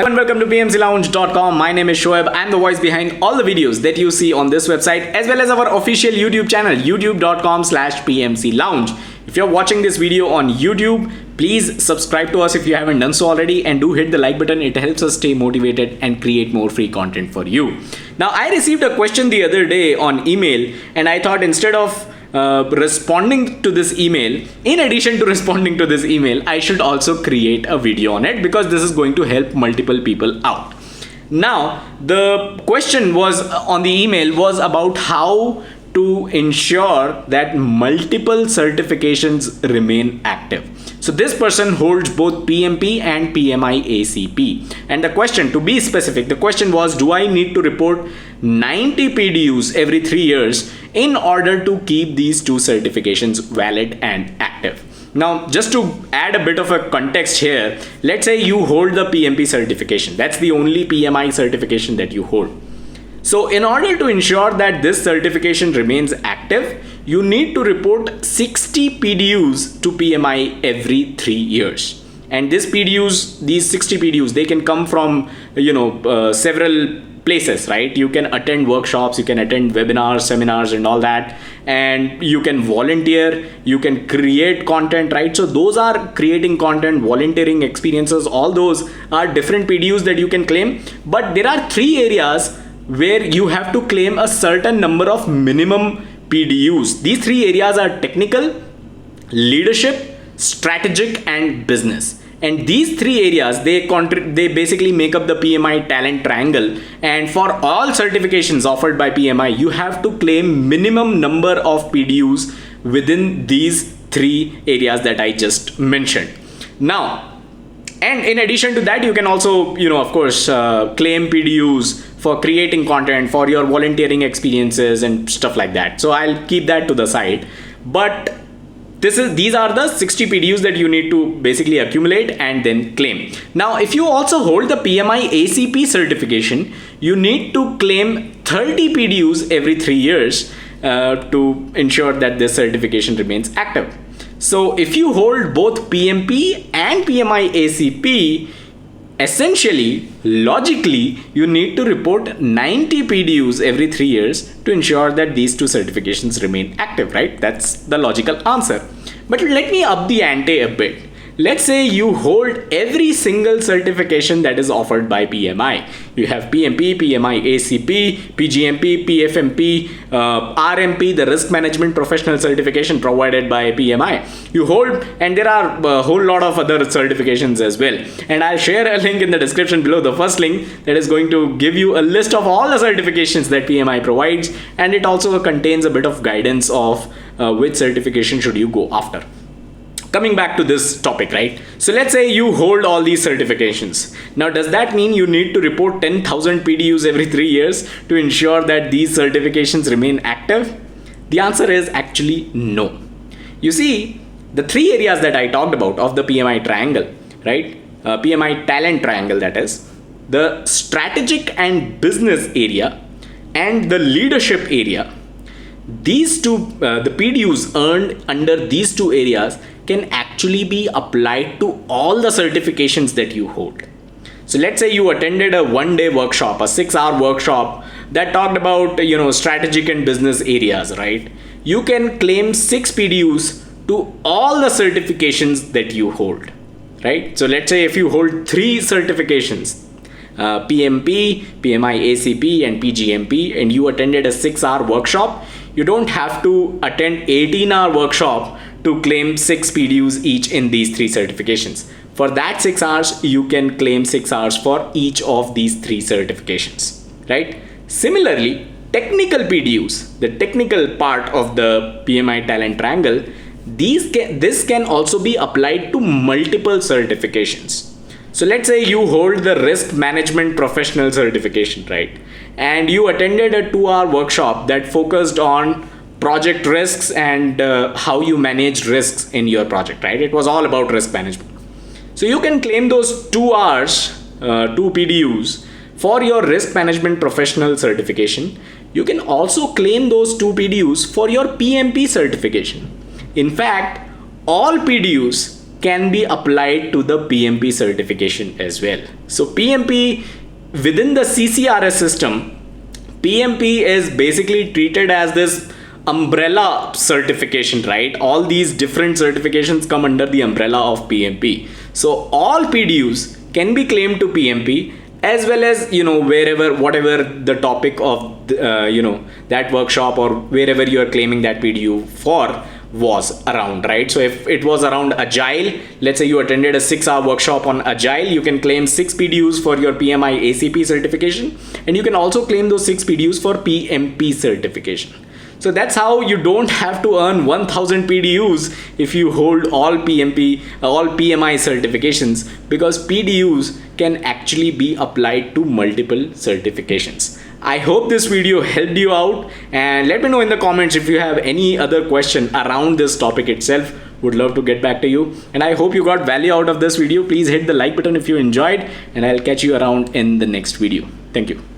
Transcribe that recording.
And welcome to PMCLounge.com. My name is Shoaib. I'm the voice behind all the videos that you see on this website, as well as our official YouTube channel, youtube.com/PMCLounge. If you're watching this video on YouTube, please subscribe to us if you haven't done so already, and do hit the like button. It helps us stay motivated and create more free content for you. Now, I received a question the other day on email, and I thought instead of responding to this email, in addition to responding to this email, I should also create a video on it, because this is going to help multiple people out. Now, the question was on the email was about how to ensure that multiple certifications remain active. So this person holds both PMP and PMI ACP. And the question, to be specific, the question was, do I need to report 90 PDUs every 3 years in order to keep these two certifications valid and active? Now, just to add a bit of a context here, let's say you hold the PMP certification. That's the only PMI certification that you hold. So in order to ensure that this certification remains active, you need to report 60 PDUs to PMI every 3 years. And these 60 PDUs, they can come from, several places, right? You can attend workshops, you can attend webinars, seminars and all that. And you can volunteer, you can create content, right? So those are creating content, volunteering experiences, all those are different PDUs that you can claim. But there are 3 areas where you have to claim a certain number of minimum PDUs. These 3 areas are technical, leadership, strategic, and business. And these 3 areas, they basically make up the PMI talent triangle. And for all certifications offered by PMI, you have to claim minimum number of PDUs within these 3 areas that I just mentioned. Now, and in addition to that, you can also, claim PDUs for creating content, for your volunteering experiences and stuff like that. So I'll keep that to the side. But these are the 60 PDUs that you need to basically accumulate and then claim. Now, if you also hold the PMI ACP certification, you need to claim 30 PDUs every 3 years to ensure that this certification remains active. So if you hold both PMP and PMI ACP, essentially, logically, you need to report 90 PDUs every 3 years to ensure that these two certifications remain active, right? That's the logical answer. But let me up the ante a bit. Let's say you hold every single certification that is offered by PMI. You have PMP, PMI ACP, PGMP, PFMP, RMP, the risk management professional certification provided by PMI. You hold, and there are a whole lot of other certifications as well. And I'll share a link in the description below, the first link that is going to give you a list of all the certifications that PMI provides. And it also contains a bit of guidance of which certification should you go after. Coming back to this topic, right? So let's say you hold all these certifications. Now, does that mean you need to report 10,000 PDUs every 3 years to ensure that these certifications remain active? The answer is actually no. You see, the 3 areas that I talked about of the PMI triangle, right? PMI talent triangle, that is, the strategic and business area and the leadership area. These two, the PDUs earned under these 2 areas can actually be applied to all the certifications that you hold. So let's say you attended a 1-day workshop, a 6-hour workshop that talked about, strategic and business areas, right? You can claim 6 PDUs to all the certifications that you hold, right? So let's say if you hold 3 certifications, PMP, PMI ACP, and PGMP, and you attended a 6-hour workshop, you don't have to attend 18-hour workshop to claim 6 PDUs each in these 3 certifications. For that 6 hours, you can claim 6 hours for each of these 3 certifications, right? Similarly, technical PDUs, the technical part of the PMI talent triangle, this can also be applied to multiple certifications. So let's say you hold the risk management professional certification, right? And you attended a 2-hour workshop that focused on project risks and how you manage risks in your project, right? It was all about risk management. So you can claim those 2 hours, 2 PDUs for your risk management professional certification. You can also claim those 2 PDUs for your PMP certification. In fact, all PDUs can be applied to the PMP certification as well. So PMP within the CCRS system, PMP is basically treated as this umbrella certification, right? All these different certifications come under the umbrella of PMP. So all PDUs can be claimed to PMP, as well as, wherever, whatever the topic of that workshop, or wherever you are claiming that PDU for was around, right? So if it was around agile, let's say you attended a 6-hour workshop on agile, you can claim 6 PDUs for your PMI ACP certification, and you can also claim those 6 PDUs for PMP certification. So that's how you don't have to earn 1000 PDUs if you hold all PMI certifications, because PDUs can actually be applied to multiple certifications. I hope this video helped you out, and let me know in the comments if you have any other question around this topic itself. Would love to get back to you, and I hope you got value out of this video. Please hit the like button if you enjoyed, and I'll catch you around in the next video. Thank you.